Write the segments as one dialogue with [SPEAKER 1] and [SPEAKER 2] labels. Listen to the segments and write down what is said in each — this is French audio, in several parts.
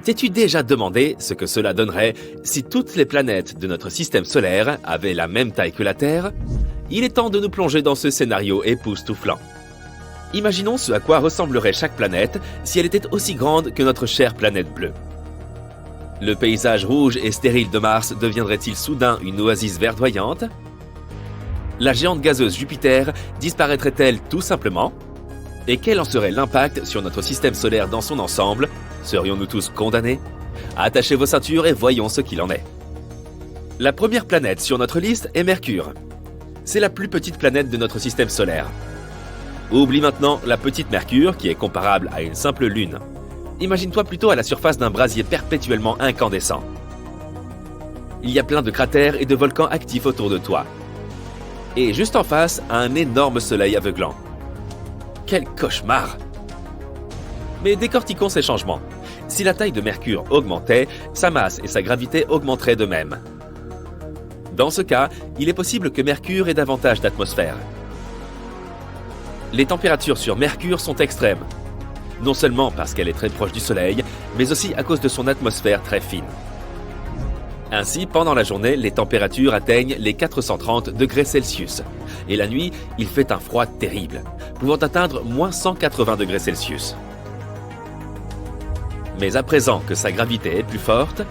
[SPEAKER 1] T'es-tu déjà demandé ce que cela donnerait si toutes les planètes de notre système solaire avaient la même taille que la Terre? Il est temps de nous plonger dans ce scénario époustouflant. Imaginons ce à quoi ressemblerait chaque planète si elle était aussi grande que notre chère planète bleue. Le paysage rouge et stérile de Mars deviendrait-il soudain une oasis verdoyante? La géante gazeuse Jupiter disparaîtrait-elle tout simplement? Et quel en serait l'impact sur notre système solaire dans son ensemble? Serions-nous tous condamnés? Attachez vos ceintures et voyons ce qu'il en est. La première planète sur notre liste est Mercure. C'est la plus petite planète de notre système solaire. Oublie maintenant la petite Mercure qui est comparable à une simple lune. Imagine-toi plutôt à la surface d'un brasier perpétuellement incandescent. Il y a plein de cratères et de volcans actifs autour de toi. Et juste en face, un énorme soleil aveuglant. Quel cauchemar! Mais décortiquons ces changements. Si la taille de Mercure augmentait, sa masse et sa gravité augmenteraient de même. Dans ce cas, il est possible que Mercure ait davantage d'atmosphère. Les températures sur Mercure sont extrêmes. Non seulement parce qu'elle est très proche du Soleil, mais aussi à cause de son atmosphère très fine. Ainsi, pendant la journée, les températures atteignent les 430 degrés Celsius. Et la nuit, il fait un froid terrible, pouvant atteindre moins 180 degrés Celsius. Mais à présent que sa gravité est plus forte,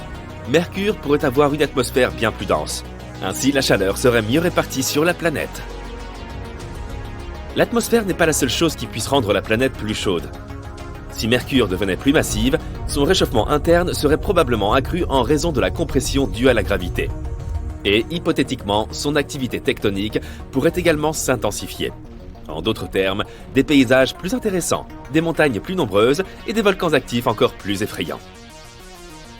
[SPEAKER 1] Mercure pourrait avoir une atmosphère bien plus dense. Ainsi, la chaleur serait mieux répartie sur la planète. L'atmosphère n'est pas la seule chose qui puisse rendre la planète plus chaude. Si Mercure devenait plus massive, son réchauffement interne serait probablement accru en raison de la compression due à la gravité. Et hypothétiquement, son activité tectonique pourrait également s'intensifier. En d'autres termes, des paysages plus intéressants, des montagnes plus nombreuses et des volcans actifs encore plus effrayants.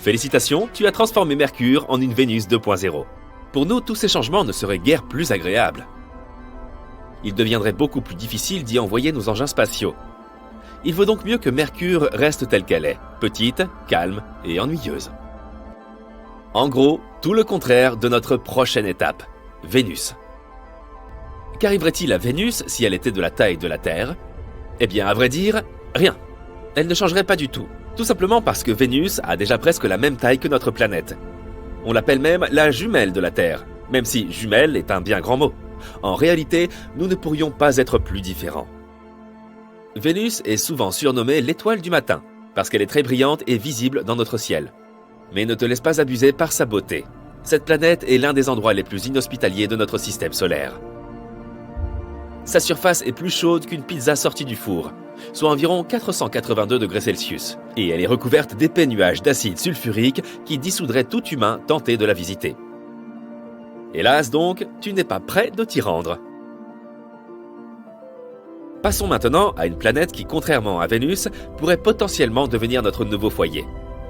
[SPEAKER 1] Félicitations, tu as transformé Mercure en une Vénus 2.0. Pour nous, tous ces changements ne seraient guère plus agréables. Il deviendrait beaucoup plus difficile d'y envoyer nos engins spatiaux. Il vaut donc mieux que Mercure reste telle qu'elle est, petite, calme et ennuyeuse. En gros, tout le contraire de notre prochaine étape, Vénus. Qu'arriverait-il à Vénus si elle était de la taille de la Terre? Eh bien, à vrai dire, rien. Elle ne changerait pas du tout. Tout simplement parce que Vénus a déjà presque la même taille que notre planète. On l'appelle même la jumelle de la Terre, même si jumelle est un bien grand mot. En réalité, nous ne pourrions pas être plus différents. Vénus est souvent surnommée l'étoile du matin, parce qu'elle est très brillante et visible dans notre ciel. Mais ne te laisse pas abuser par sa beauté. Cette planète est l'un des endroits les plus inhospitaliers de notre système solaire. Sa surface est plus chaude qu'une pizza sortie du four, soit environ 482 degrés Celsius, et elle est recouverte d'épais nuages d'acide sulfurique qui dissoudraient tout humain tenté de la visiter. Hélas donc, tu n'es pas prêt de t'y rendre. Passons maintenant à une planète qui, contrairement à Vénus, pourrait potentiellement devenir notre nouveau foyer,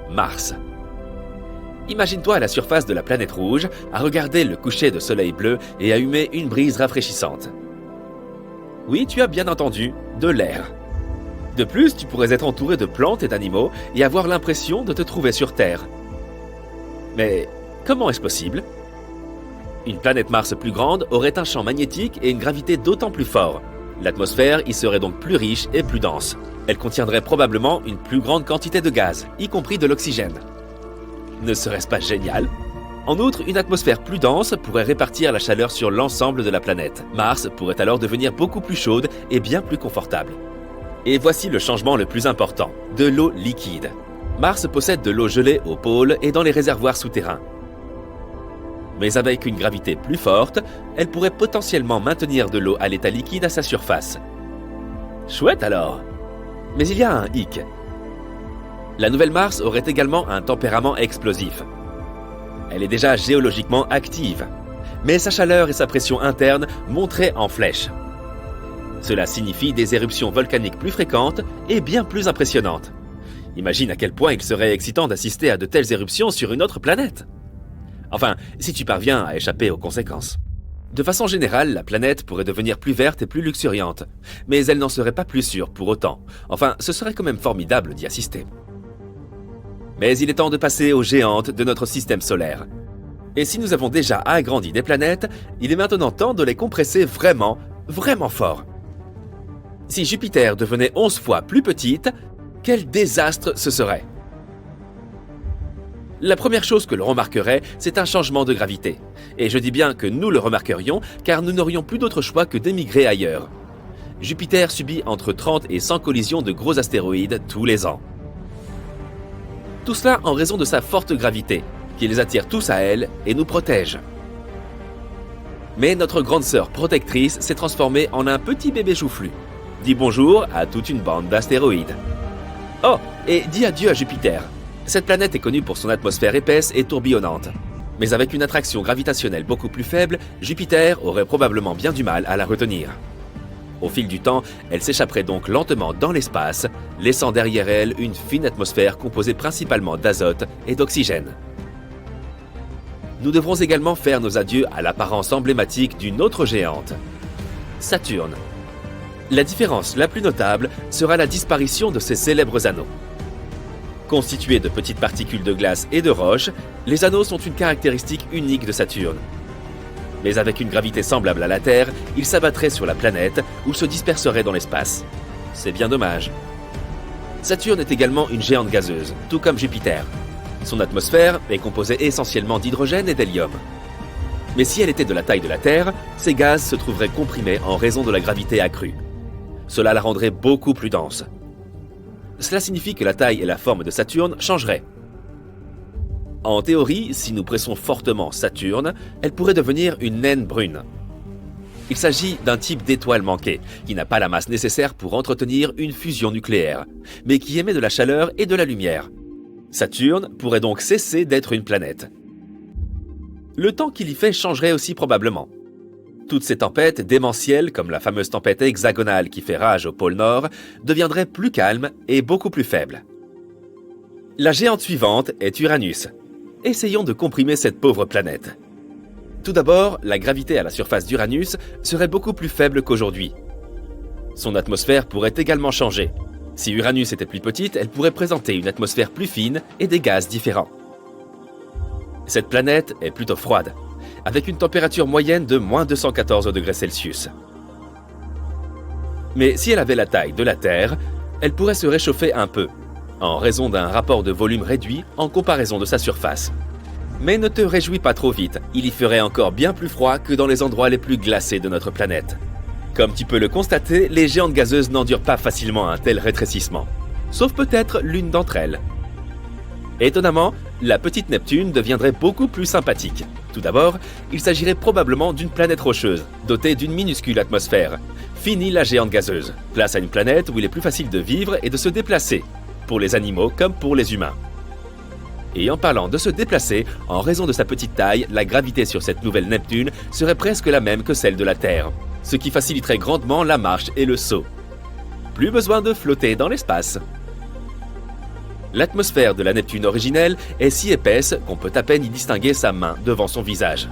[SPEAKER 1] Mars. Imagine-toi à la surface de la planète rouge, à regarder le coucher de soleil bleu et à humer une brise rafraîchissante. Oui, tu as bien entendu, de l'air. De plus, tu pourrais être entouré de plantes et d'animaux et avoir l'impression de te trouver sur Terre. Mais comment est-ce possible? Une planète Mars plus grande aurait un champ magnétique et une gravité d'autant plus fort. L'atmosphère y serait donc plus riche et plus dense. Elle contiendrait probablement une plus grande quantité de gaz, y compris de l'oxygène. Ne serait-ce pas génial? En outre, une atmosphère plus dense pourrait répartir la chaleur sur l'ensemble de la planète. Mars pourrait alors devenir beaucoup plus chaude et bien plus confortable. Et voici le changement le plus important, de l'eau liquide. Mars possède de l'eau gelée au pôle et dans les réservoirs souterrains. Mais avec une gravité plus forte, elle pourrait potentiellement maintenir de l'eau à l'état liquide à sa surface. Chouette alors! Mais il y a un hic. La nouvelle Mars aurait également un tempérament explosif. Elle est déjà géologiquement active, mais sa chaleur et sa pression interne monteraient en flèche. Cela signifie des éruptions volcaniques plus fréquentes et bien plus impressionnantes. Imagine à quel point il serait excitant d'assister à de telles éruptions sur une autre planète. Enfin, si tu parviens à échapper aux conséquences. De façon générale, la planète pourrait devenir plus verte et plus luxuriante, mais elle n'en serait pas plus sûre pour autant. Enfin, ce serait quand même formidable d'y assister. Mais il est temps de passer aux géantes de notre système solaire. Et si nous avons déjà agrandi des planètes, il est maintenant temps de les compresser vraiment, vraiment fort. Si Jupiter devenait 11 fois plus petite, quel désastre ce serait! La première chose que l'on remarquerait, c'est un changement de gravité. Et je dis bien que nous le remarquerions, car nous n'aurions plus d'autre choix que d'émigrer ailleurs. Jupiter subit entre 30 et 100 collisions de gros astéroïdes tous les ans. Tout cela en raison de sa forte gravité, qui les attire tous à elle et nous protège. Mais notre grande sœur protectrice s'est transformée en un petit bébé choufflu. Dis bonjour à toute une bande d'astéroïdes. Oh, et dis adieu à Jupiter. Cette planète est connue pour son atmosphère épaisse et tourbillonnante. Mais avec une attraction gravitationnelle beaucoup plus faible, Jupiter aurait probablement bien du mal à la retenir. Au fil du temps, elle s'échapperait donc lentement dans l'espace, laissant derrière elle une fine atmosphère composée principalement d'azote et d'oxygène. Nous devrons également faire nos adieux à l'apparence emblématique d'une autre géante, Saturne. La différence la plus notable sera la disparition de ses célèbres anneaux. Constitués de petites particules de glace et de roche, les anneaux sont une caractéristique unique de Saturne. Mais avec une gravité semblable à la Terre, ils s'abattraient sur la planète ou se disperseraient dans l'espace. C'est bien dommage. Saturne est également une géante gazeuse, tout comme Jupiter. Son atmosphère est composée essentiellement d'hydrogène et d'hélium. Mais si elle était de la taille de la Terre, ces gaz se trouveraient comprimés en raison de la gravité accrue. Cela la rendrait beaucoup plus dense. Cela signifie que la taille et la forme de Saturne changeraient. En théorie, si nous pressons fortement Saturne, elle pourrait devenir une naine brune. Il s'agit d'un type d'étoile manquée, qui n'a pas la masse nécessaire pour entretenir une fusion nucléaire, mais qui émet de la chaleur et de la lumière. Saturne pourrait donc cesser d'être une planète. Le temps qu'il y fait changerait aussi probablement. Toutes ces tempêtes démentielles, comme la fameuse tempête hexagonale qui fait rage au pôle Nord, deviendraient plus calmes et beaucoup plus faibles. La géante suivante est Uranus. Essayons de comprimer cette pauvre planète. Tout d'abord, la gravité à la surface d'Uranus serait beaucoup plus faible qu'aujourd'hui. Son atmosphère pourrait également changer. Si Uranus était plus petite, elle pourrait présenter une atmosphère plus fine et des gaz différents. Cette planète est plutôt froide, avec une température moyenne de moins 214 degrés Celsius. Mais si elle avait la taille de la Terre, elle pourrait se réchauffer un peu, en raison d'un rapport de volume réduit en comparaison de sa surface. Mais ne te réjouis pas trop vite, il y ferait encore bien plus froid que dans les endroits les plus glacés de notre planète. Comme tu peux le constater, les géantes gazeuses n'endurent pas facilement un tel rétrécissement, sauf peut-être l'une d'entre elles. Étonnamment, la petite Neptune deviendrait beaucoup plus sympathique. Tout d'abord, il s'agirait probablement d'une planète rocheuse, dotée d'une minuscule atmosphère. Fini la géante gazeuse, place à une planète où il est plus facile de vivre et de se déplacer, pour les animaux comme pour les humains. Et en parlant de se déplacer, en raison de sa petite taille, la gravité sur cette nouvelle Neptune serait presque la même que celle de la Terre, ce qui faciliterait grandement la marche et le saut. Plus besoin de flotter dans l'espace. L'atmosphère de la Neptune originelle est si épaisse qu'on peut à peine y distinguer sa main devant son visage.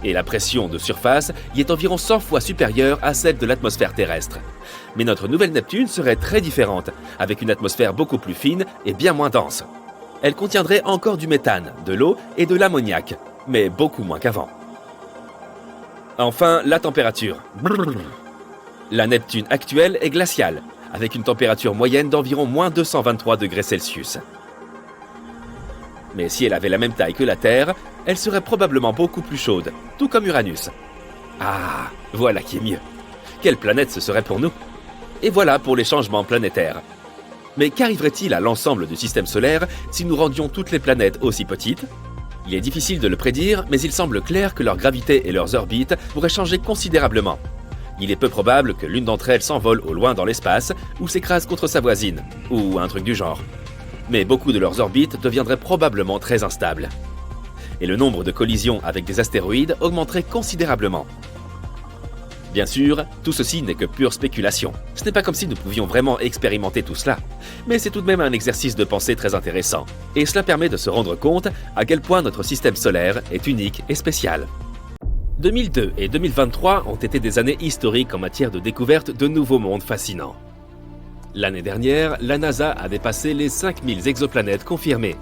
[SPEAKER 1] Et la pression de surface y est environ 100 fois supérieure à celle de l'atmosphère terrestre. Mais notre nouvelle Neptune serait très différente, avec une atmosphère beaucoup plus fine et bien moins dense. Elle contiendrait encore du méthane, de l'eau et de l'ammoniac, mais beaucoup moins qu'avant. Enfin, la température. La Neptune actuelle est glaciale, avec une température moyenne d'environ moins 223 degrés Celsius. Mais si elle avait la même taille que la Terre, elle serait probablement beaucoup plus chaude, tout comme Uranus. Ah, voilà qui est mieux. Quelle planète ce serait pour nous? Et voilà pour les changements planétaires. Mais qu'arriverait-il à l'ensemble du système solaire si nous rendions toutes les planètes aussi petites? Il est difficile de le prédire, mais il semble clair que leur gravité et leurs orbites pourraient changer considérablement. Il est peu probable que l'une d'entre elles s'envole au loin dans l'espace ou s'écrase contre sa voisine, ou un truc du genre. Mais beaucoup de leurs orbites deviendraient probablement très instables. Et le nombre de collisions avec des astéroïdes augmenterait considérablement. Bien sûr, tout ceci n'est que pure spéculation. Ce n'est pas comme si nous pouvions vraiment expérimenter tout cela. Mais c'est tout de même un exercice de pensée très intéressant. Et cela permet de se rendre compte à quel point notre système solaire est unique et spécial. 2002 et 2023 ont été des années historiques en matière de découverte de nouveaux mondes fascinants. L'année dernière, la NASA a dépassé les 5000 exoplanètes confirmées.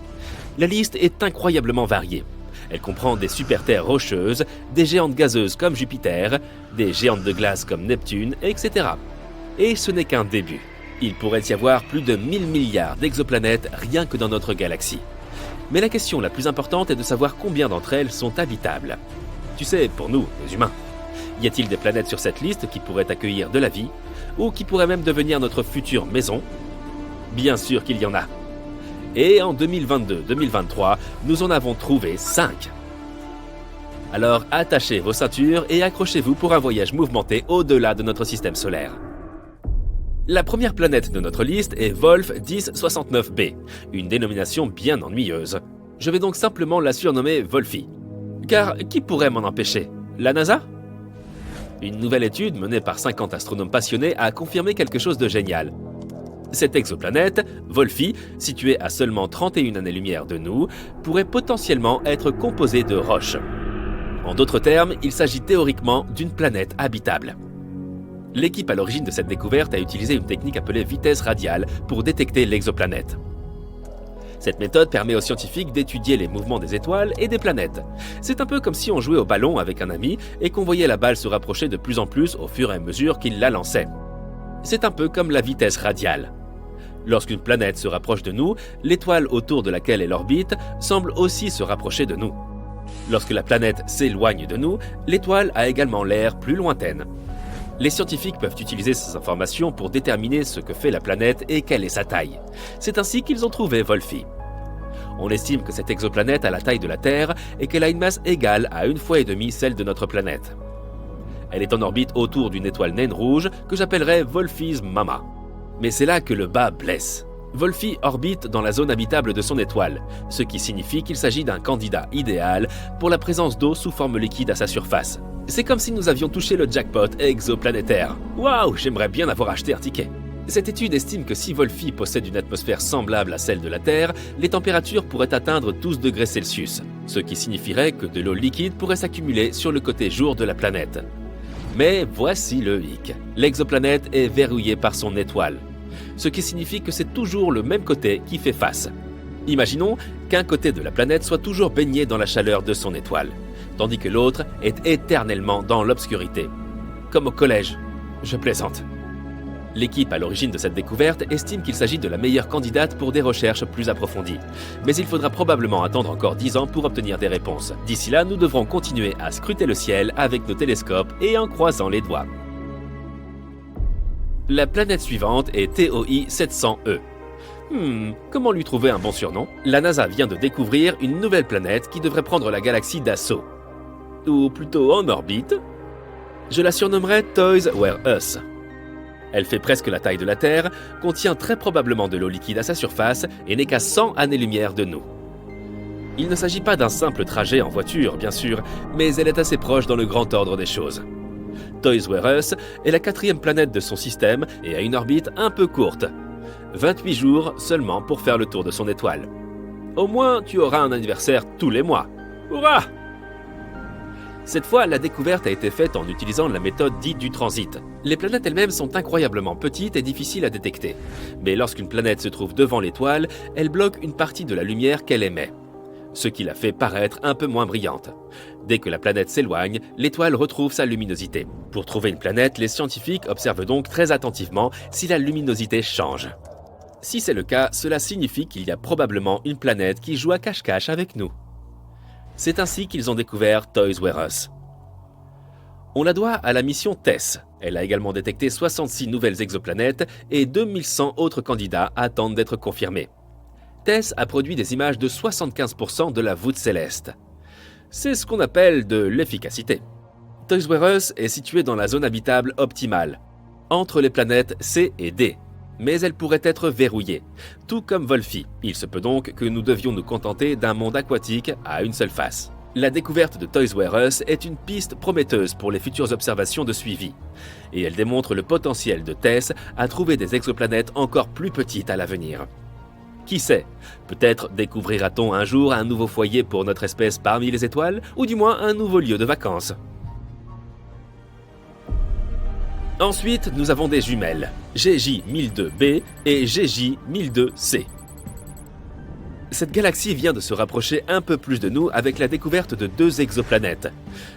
[SPEAKER 1] La liste est incroyablement variée. Elle comprend des super-terres rocheuses, des géantes gazeuses comme Jupiter, des géantes de glace comme Neptune, etc. Et ce n'est qu'un début. Il pourrait y avoir plus de 1000 milliards d'exoplanètes rien que dans notre galaxie. Mais la question la plus importante est de savoir combien d'entre elles sont habitables. Tu sais, pour nous, les humains, y a-t-il des planètes sur cette liste qui pourraient accueillir de la vie, ou qui pourraient même devenir notre future maison? Bien sûr qu'il y en a. Et en 2022-2023, nous en avons trouvé 5. Alors attachez vos ceintures et accrochez-vous pour un voyage mouvementé au-delà de notre système solaire. La première planète de notre liste est Wolf 1069b, une dénomination bien ennuyeuse. Je vais donc simplement la surnommer Wolfie. Car qui pourrait m'en empêcher? La NASA? Une nouvelle étude menée par 50 astronomes passionnés a confirmé quelque chose de génial. Cette exoplanète, Wolfie, située à seulement 31 années-lumière de nous, pourrait potentiellement être composée de roches. En d'autres termes, il s'agit théoriquement d'une planète habitable. L'équipe à l'origine de cette découverte a utilisé une technique appelée vitesse radiale pour détecter l'exoplanète. Cette méthode permet aux scientifiques d'étudier les mouvements des étoiles et des planètes. C'est un peu comme si on jouait au ballon avec un ami et qu'on voyait la balle se rapprocher de plus en plus au fur et à mesure qu'il la lançait. C'est un peu comme la vitesse radiale. Lorsqu'une planète se rapproche de nous, l'étoile autour de laquelle elle orbite semble aussi se rapprocher de nous. Lorsque la planète s'éloigne de nous, l'étoile a également l'air plus lointaine. Les scientifiques peuvent utiliser ces informations pour déterminer ce que fait la planète et quelle est sa taille. C'est ainsi qu'ils ont trouvé Wolfie. On estime que cette exoplanète a la taille de la Terre et qu'elle a une masse égale à 1,5 fois celle de notre planète. Elle est en orbite autour d'une étoile naine rouge que j'appellerais Wolfie's Mama. Mais c'est là que le bas blesse. Wolfie orbite dans la zone habitable de son étoile, ce qui signifie qu'il s'agit d'un candidat idéal pour la présence d'eau sous forme liquide à sa surface. C'est comme si nous avions touché le jackpot exoplanétaire. Waouh, j'aimerais bien avoir acheté un ticket. Cette étude estime que si Wolfie possède une atmosphère semblable à celle de la Terre, les températures pourraient atteindre 12 degrés Celsius, ce qui signifierait que de l'eau liquide pourrait s'accumuler sur le côté jour de la planète. Mais voici le hic. L'exoplanète est verrouillée par son étoile, ce qui signifie que c'est toujours le même côté qui fait face. Imaginons qu'un côté de la planète soit toujours baigné dans la chaleur de son étoile, tandis que l'autre est éternellement dans l'obscurité. Comme au collège, je plaisante. L'équipe à l'origine de cette découverte estime qu'il s'agit de la meilleure candidate pour des recherches plus approfondies. Mais il faudra probablement attendre encore 10 ans pour obtenir des réponses. D'ici là, nous devrons continuer à scruter le ciel avec nos télescopes et en croisant les doigts. La planète suivante est TOI 700e. Comment lui trouver un bon surnom? La NASA vient de découvrir une nouvelle planète qui devrait prendre la galaxie d'assaut. Ou plutôt en orbite. Je la surnommerai Toys Were Us. Elle fait presque la taille de la Terre, contient très probablement de l'eau liquide à sa surface et n'est qu'à 100 années-lumière de nous. Il ne s'agit pas d'un simple trajet en voiture, bien sûr, mais elle est assez proche dans le grand ordre des choses. Toys Were Us est la 4e planète de son système et a une orbite un peu courte. 28 jours seulement pour faire le tour de son étoile. Au moins, tu auras un anniversaire tous les mois. Hurrah! Cette fois, la découverte a été faite en utilisant la méthode dite du transit. Les planètes elles-mêmes sont incroyablement petites et difficiles à détecter. Mais lorsqu'une planète se trouve devant l'étoile, elle bloque une partie de la lumière qu'elle émet, ce qui la fait paraître un peu moins brillante. Dès que la planète s'éloigne, l'étoile retrouve sa luminosité. Pour trouver une planète, les scientifiques observent donc très attentivement si la luminosité change. Si c'est le cas, cela signifie qu'il y a probablement une planète qui joue à cache-cache avec nous. C'est ainsi qu'ils ont découvert Toys Were Us. On la doit à la mission TESS. Elle a également détecté 66 nouvelles exoplanètes et 2100 autres candidats attendent d'être confirmés. TESS a produit des images de 75% de la voûte céleste. C'est ce qu'on appelle de l'efficacité. Toys Were Us est située dans la zone habitable optimale, entre les planètes C et D. Mais elle pourrait être verrouillée, tout comme Wolfie. Il se peut donc que nous devions nous contenter d'un monde aquatique à une seule face. La découverte de Toys Were Us est une piste prometteuse pour les futures observations de suivi. Et elle démontre le potentiel de TESS à trouver des exoplanètes encore plus petites à l'avenir. Qui sait, peut-être découvrira-t-on un jour un nouveau foyer pour notre espèce parmi les étoiles, ou du moins un nouveau lieu de vacances. Ensuite, nous avons des jumelles, GJ1002b et GJ1002c. Cette galaxie vient de se rapprocher un peu plus de nous avec la découverte de 2 exoplanètes,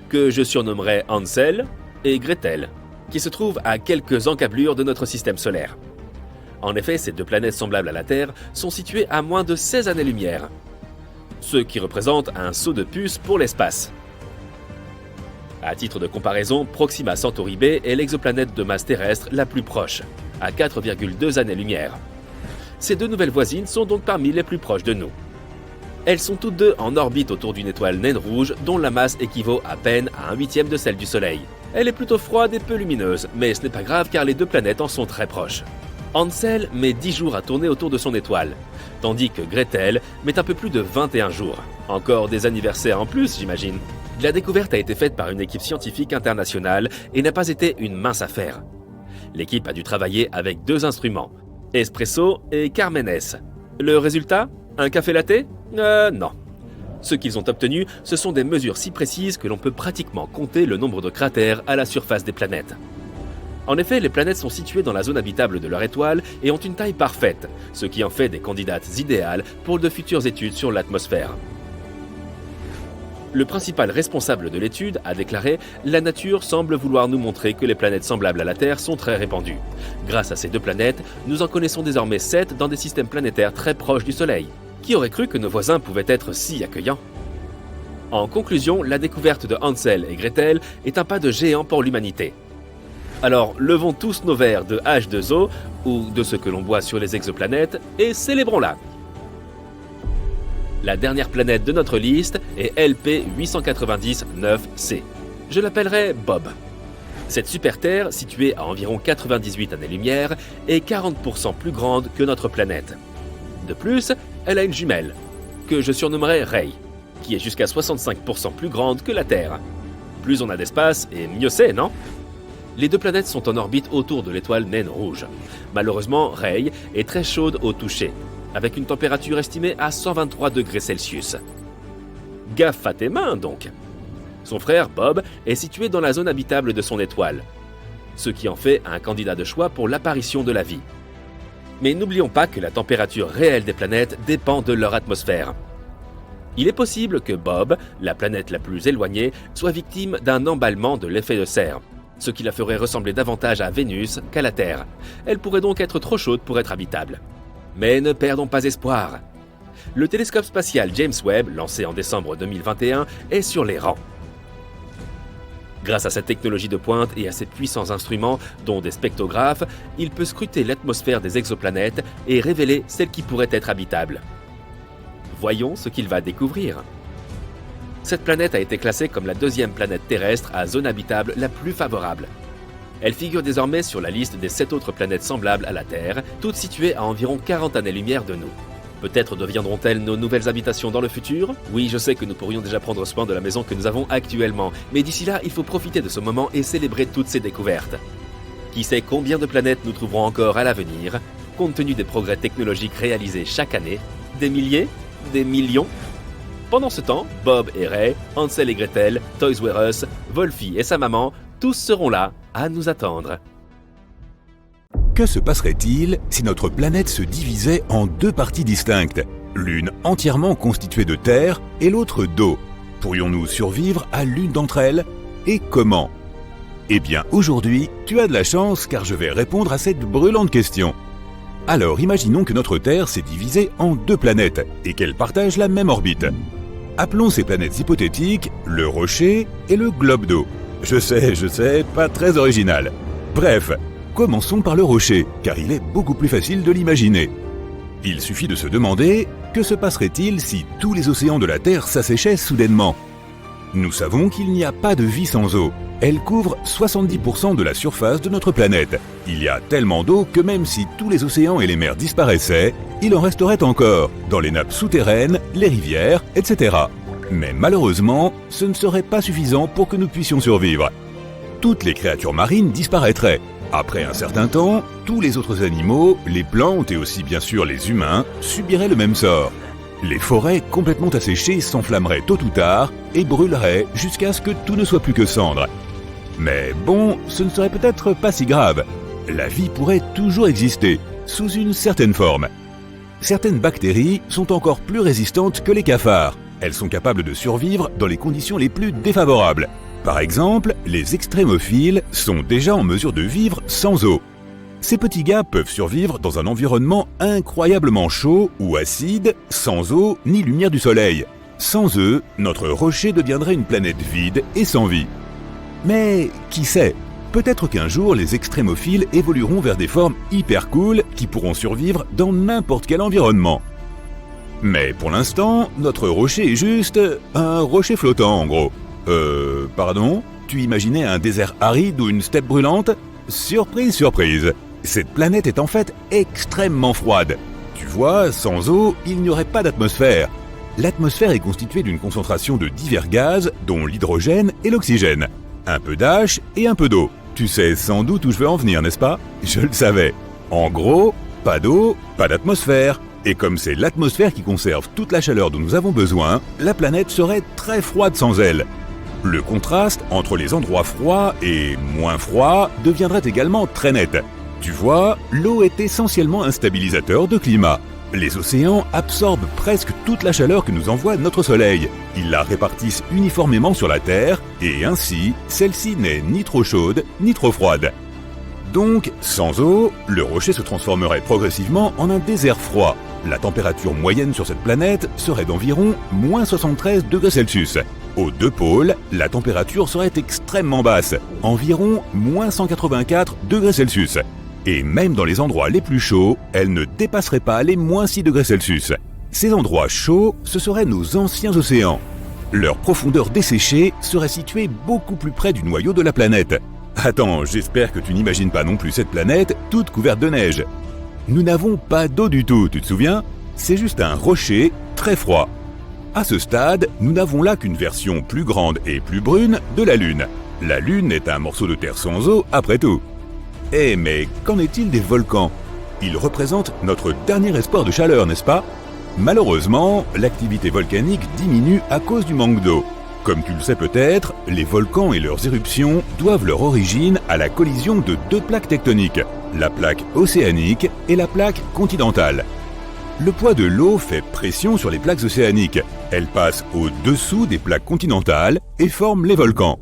[SPEAKER 1] que je surnommerai Hansel et Gretel, qui se trouvent à quelques encablures de notre système solaire. En effet, ces deux planètes semblables à la Terre sont situées à moins de 16 années-lumière, ce qui représente un saut de puce pour l'espace. À titre de comparaison, Proxima Centauri b est l'exoplanète de masse terrestre la plus proche, à 4,2 années-lumière. Ces deux nouvelles voisines sont donc parmi les plus proches de nous. Elles sont toutes deux en orbite autour d'une étoile naine rouge dont la masse équivaut à peine à 1/8 de celle du Soleil. Elle est plutôt froide et peu lumineuse, mais ce n'est pas grave car les deux planètes en sont très proches. Hansel met 10 jours à tourner autour de son étoile, tandis que Gretel met un peu plus de 21 jours. Encore des anniversaires en plus, j'imagine. La découverte a été faite par une équipe scientifique internationale et n'a pas été une mince affaire. L'équipe a dû travailler avec 2 instruments, Espresso et Carmenes. Le résultat? Un café latte? Non. Ce qu'ils ont obtenu, ce sont des mesures si précises que l'on peut pratiquement compter le nombre de cratères à la surface des planètes. En effet, les planètes sont situées dans la zone habitable de leur étoile et ont une taille parfaite, ce qui en fait des candidates idéales pour de futures études sur l'atmosphère. Le principal responsable de l'étude a déclaré « La nature semble vouloir nous montrer que les planètes semblables à la Terre sont très répandues. Grâce à ces deux planètes, nous en connaissons désormais 7 dans des systèmes planétaires très proches du Soleil. Qui aurait cru que nos voisins pouvaient être si accueillants ?» En conclusion, la découverte de Hansel et Gretel est un pas de géant pour l'humanité. Alors, levons tous nos verres de H2O, ou de ce que l'on boit sur les exoplanètes, et célébrons-la. La dernière planète de notre liste est LP 890-9C. Je l'appellerai Bob. Cette super-Terre, située à environ 98 années-lumière, est 40% plus grande que notre planète. De plus, elle a une jumelle, que je surnommerai Ray, qui est jusqu'à 65% plus grande que la Terre. Plus on a d'espace, et mieux c'est, non ? Les deux planètes sont en orbite autour de l'étoile naine rouge. Malheureusement, Ray est très chaude au toucher, avec une température estimée à 123 degrés Celsius. Gaffe à tes mains, donc. Son frère, Bob, est situé dans la zone habitable de son étoile, ce qui en fait un candidat de choix pour l'apparition de la vie. Mais n'oublions pas que la température réelle des planètes dépend de leur atmosphère. Il est possible que Bob, la planète la plus éloignée, soit victime d'un emballement de l'effet de serre, ce qui la ferait ressembler davantage à Vénus qu'à la Terre. Elle pourrait donc être trop chaude pour être habitable. Mais ne perdons pas espoir. Le télescope spatial James Webb, lancé en décembre 2021, est sur les rangs. Grâce à sa technologie de pointe et à ses puissants instruments, dont des spectrographes, il peut scruter l'atmosphère des exoplanètes et révéler celles qui pourraient être habitables. Voyons ce qu'il va découvrir. Cette planète a été classée comme la 2e planète terrestre à zone habitable la plus favorable. Elle figure désormais sur la liste des 7 autres planètes semblables à la Terre, toutes situées à environ 40 années-lumière de nous. Peut-être deviendront-elles nos nouvelles habitations dans le futur? Oui, je sais que nous pourrions déjà prendre soin de la maison que nous avons actuellement, mais d'ici là, il faut profiter de ce moment et célébrer toutes ces découvertes. Qui sait combien de planètes nous trouverons encore à l'avenir, compte tenu des progrès technologiques réalisés chaque année? Des milliers? Des millions? Pendant ce temps, Bob et Ray, Hansel et Gretel, Toys R Us, Wolfie et sa maman, tous seront là à nous attendre.
[SPEAKER 2] Que se passerait-il si notre planète se divisait en 2 parties distinctes, l'une entièrement constituée de terre et l'autre d'eau? Pourrions-nous survivre à l'une d'entre elles? Et comment? Eh bien, aujourd'hui, tu as de la chance car je vais répondre à cette brûlante question. Alors, imaginons que notre Terre s'est divisée en 2 planètes et qu'elles partagent la même orbite. Appelons ces planètes hypothétiques le rocher et le globe d'eau. Je sais, pas très original. Bref, commençons par le rocher, car il est beaucoup plus facile de l'imaginer. Il suffit de se demander, que se passerait-il si tous les océans de la Terre s'asséchaient soudainement? Nous savons qu'il n'y a pas de vie sans eau. Elle couvre 70% de la surface de notre planète. Il y a tellement d'eau que même si tous les océans et les mers disparaissaient, il en resterait encore, dans les nappes souterraines, les rivières, etc. Mais malheureusement, ce ne serait pas suffisant pour que nous puissions survivre. Toutes les créatures marines disparaîtraient. Après un certain temps, tous les autres animaux, les plantes et aussi bien sûr les humains, subiraient le même sort. Les forêts complètement asséchées s'enflammeraient tôt ou tard et brûleraient jusqu'à ce que tout ne soit plus que cendres. Mais bon, ce ne serait peut-être pas si grave. La vie pourrait toujours exister, sous une certaine forme. Certaines bactéries sont encore plus résistantes que les cafards. Elles sont capables de survivre dans les conditions les plus défavorables. Par exemple, les extrémophiles sont déjà en mesure de vivre sans eau. Ces petits gars peuvent survivre dans un environnement incroyablement chaud ou acide, sans eau ni lumière du soleil. Sans eux, notre rocher deviendrait une planète vide et sans vie. Mais qui sait, peut-être qu'un jour les extrémophiles évolueront vers des formes hyper cool qui pourront survivre dans n'importe quel environnement. Mais pour l'instant, notre rocher est juste un rocher flottant en gros. Pardon ? Tu imaginais un désert aride ou une steppe brûlante ? Surprise, surprise. Cette planète est en fait extrêmement froide. Tu vois, sans eau, il n'y aurait pas d'atmosphère. L'atmosphère est constituée d'une concentration de divers gaz, dont l'hydrogène et l'oxygène. Un peu d'H et un peu d'eau. Tu sais sans doute où je veux en venir, n'est-ce pas ? Je le savais. En gros, pas d'eau, pas d'atmosphère. Et comme c'est l'atmosphère qui conserve toute la chaleur dont nous avons besoin, la planète serait très froide sans elle. Le contraste entre les endroits froids et moins froids deviendrait également très net. Tu vois, l'eau est essentiellement un stabilisateur de climat. Les océans absorbent presque toute la chaleur que nous envoie notre Soleil. Ils la répartissent uniformément sur la Terre et ainsi, celle-ci n'est ni trop chaude ni trop froide. Donc, sans eau, le rocher se transformerait progressivement en un désert froid. La température moyenne sur cette planète serait d'environ moins 73 degrés Celsius. Aux deux pôles, la température serait extrêmement basse, environ moins 184 degrés Celsius. Et même dans les endroits les plus chauds, elle ne dépasserait pas les moins 6 degrés Celsius. Ces endroits chauds, ce seraient nos anciens océans. Leur profondeur desséchée serait située beaucoup plus près du noyau de la planète. Attends, j'espère que tu n'imagines pas non plus cette planète toute couverte de neige. Nous n'avons pas d'eau du tout, tu te souviens ? C'est juste un rocher très froid. À ce stade, nous n'avons là qu'une version plus grande et plus brune de la Lune. La Lune est un morceau de terre sans eau, après tout. Eh mais qu'en est-il des volcans ? Ils représentent notre dernier espoir de chaleur, n'est-ce pas ? Malheureusement, l'activité volcanique diminue à cause du manque d'eau. Comme tu le sais peut-être, les volcans et leurs éruptions doivent leur origine à la collision de deux plaques tectoniques, la plaque océanique et la plaque continentale. Le poids de l'eau fait pression sur les plaques océaniques. Elles passent au-dessous des plaques continentales et forment les volcans.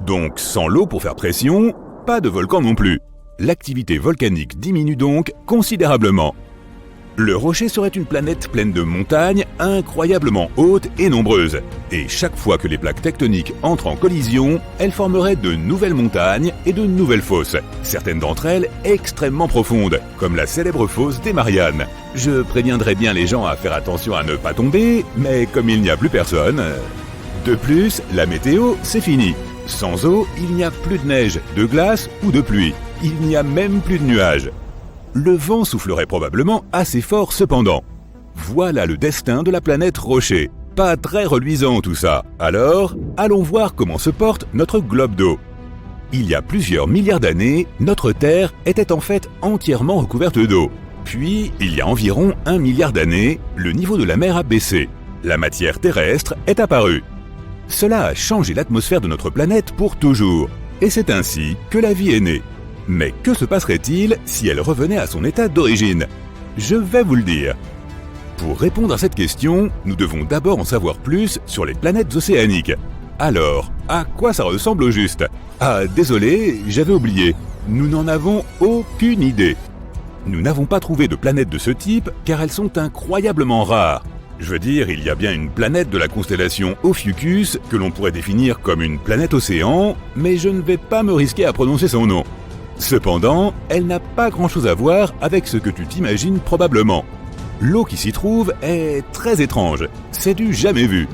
[SPEAKER 2] Donc sans l'eau pour faire pression, pas de volcan non plus. L'activité volcanique diminue donc considérablement. Le rocher serait une planète pleine de montagnes incroyablement hautes et nombreuses. Et chaque fois que les plaques tectoniques entrent en collision, elles formeraient de nouvelles montagnes et de nouvelles fosses. Certaines d'entre elles extrêmement profondes, comme la célèbre fosse des Mariannes. Je préviendrai bien les gens à faire attention à ne pas tomber, mais comme il n'y a plus personne... De plus, la météo, c'est fini. Sans eau, il n'y a plus de neige, de glace ou de pluie. Il n'y a même plus de nuages. Le vent soufflerait probablement assez fort cependant. Voilà le destin de la planète Rocher. Pas très reluisant tout ça. Alors, allons voir comment se porte notre globe d'eau. Il y a plusieurs milliards d'années, notre Terre était en fait entièrement recouverte d'eau. Puis, il y a environ 1 milliard d'années, le niveau de la mer a baissé. La matière terrestre est apparue. Cela a changé l'atmosphère de notre planète pour toujours. Et c'est ainsi que la vie est née. Mais que se passerait-il si elle revenait à son état d'origine ? Je vais vous le dire. Pour répondre à cette question, nous devons d'abord en savoir plus sur les planètes océaniques. Alors, à quoi ça ressemble au juste ? Ah, désolé, j'avais oublié. Nous n'en avons aucune idée. Nous n'avons pas trouvé de planètes de ce type car elles sont incroyablement rares. Je veux dire, il y a bien une planète de la constellation Ophiuchus que l'on pourrait définir comme une planète océan, mais je ne vais pas me risquer à prononcer son nom. Cependant, elle n'a pas grand-chose à voir avec ce que tu t'imagines probablement. L'eau qui s'y trouve est très étrange, c'est du jamais vu.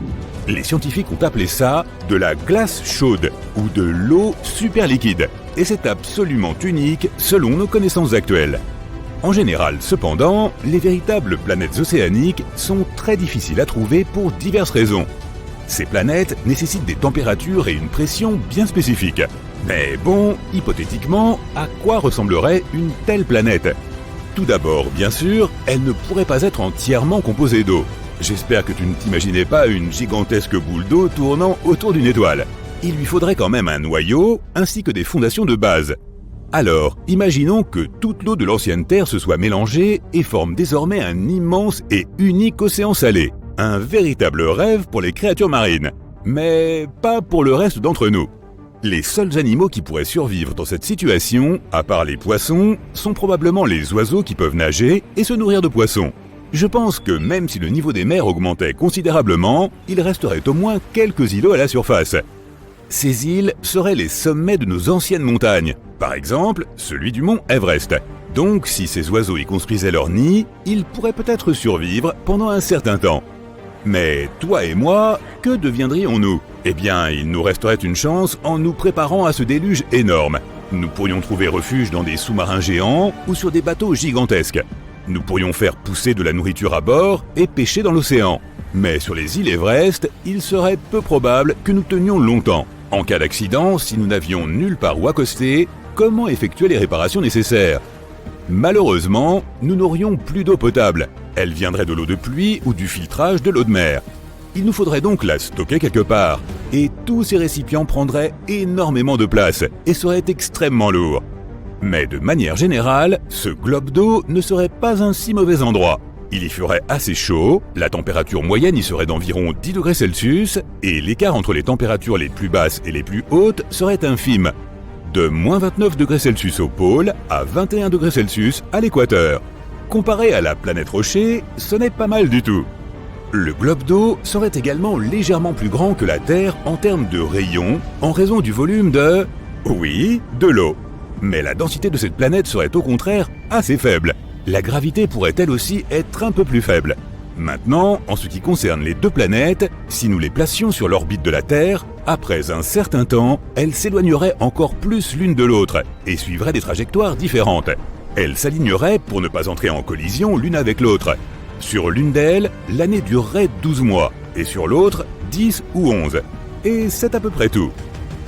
[SPEAKER 2] Les scientifiques ont appelé ça de la glace chaude ou de l'eau super liquide, et c'est absolument unique selon nos connaissances actuelles. En général, cependant, les véritables planètes océaniques sont très difficiles à trouver pour diverses raisons. Ces planètes nécessitent des températures et une pression bien spécifiques. Mais bon, hypothétiquement, à quoi ressemblerait une telle planète ? Tout d'abord, bien sûr, elle ne pourrait pas être entièrement composée d'eau. J'espère que tu ne t'imaginais pas une gigantesque boule d'eau tournant autour d'une étoile. Il lui faudrait quand même un noyau, ainsi que des fondations de base. Alors, imaginons que toute l'eau de l'ancienne Terre se soit mélangée et forme désormais un immense et unique océan salé. Un véritable rêve pour les créatures marines. Mais pas pour le reste d'entre nous. Les seuls animaux qui pourraient survivre dans cette situation, à part les poissons, sont probablement les oiseaux qui peuvent nager et se nourrir de poissons. Je pense que même si le niveau des mers augmentait considérablement, il resterait au moins quelques îlots à la surface. Ces îles seraient les sommets de nos anciennes montagnes, par exemple celui du mont Everest. Donc si ces oiseaux y construisaient leur nid, ils pourraient peut-être survivre pendant un certain temps. Mais toi et moi, que deviendrions-nous ? Eh bien, il nous resterait une chance en nous préparant à ce déluge énorme. Nous pourrions trouver refuge dans des sous-marins géants ou sur des bateaux gigantesques. Nous pourrions faire pousser de la nourriture à bord et pêcher dans l'océan. Mais sur les îles Everest, il serait peu probable que nous tenions longtemps. En cas d'accident, si nous n'avions nulle part où accoster, comment effectuer les réparations nécessaires ? Malheureusement, nous n'aurions plus d'eau potable. Elle viendrait de l'eau de pluie ou du filtrage de l'eau de mer. Il nous faudrait donc la stocker quelque part. Et tous ces récipients prendraient énormément de place et seraient extrêmement lourds. Mais de manière générale, ce globe d'eau ne serait pas un si mauvais endroit. Il y ferait assez chaud, la température moyenne y serait d'environ 10 degrés Celsius et l'écart entre les températures les plus basses et les plus hautes serait infime. De moins 29 degrés Celsius au pôle à 21 degrés Celsius à l'équateur. Comparé à la planète Rocher, ce n'est pas mal du tout. Le globe d'eau serait également légèrement plus grand que la Terre en termes de rayons en raison du volume de l'eau. Mais la densité de cette planète serait au contraire assez faible. La gravité pourrait elle aussi être un peu plus faible. Maintenant, en ce qui concerne les deux planètes, si nous les placions sur l'orbite de la Terre, après un certain temps, elles s'éloigneraient encore plus l'une de l'autre et suivraient des trajectoires différentes. Elles s'aligneraient pour ne pas entrer en collision l'une avec l'autre. Sur l'une d'elles, l'année durerait 12 mois et sur l'autre, 10 ou 11. Et c'est à peu près tout.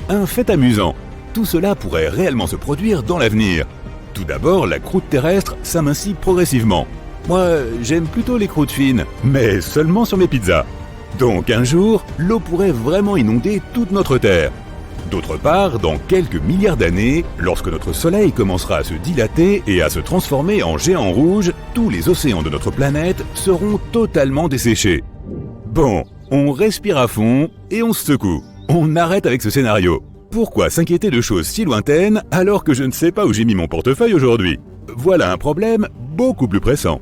[SPEAKER 2] Un fait amusant. Tout cela pourrait réellement se produire dans l'avenir. Tout d'abord, la croûte terrestre s'amincit progressivement. Moi, j'aime plutôt les croûtes fines, mais seulement sur mes pizzas. Donc un jour, l'eau pourrait vraiment inonder toute notre Terre. D'autre part, dans quelques milliards d'années, lorsque notre Soleil commencera à se dilater et à se transformer en géant rouge, tous les océans de notre planète seront totalement desséchés. Bon, on respire à fond et on se secoue. On arrête avec ce scénario. Pourquoi s'inquiéter de choses si lointaines alors que je ne sais pas où j'ai mis mon portefeuille aujourd'hui ? Voilà un problème beaucoup plus pressant.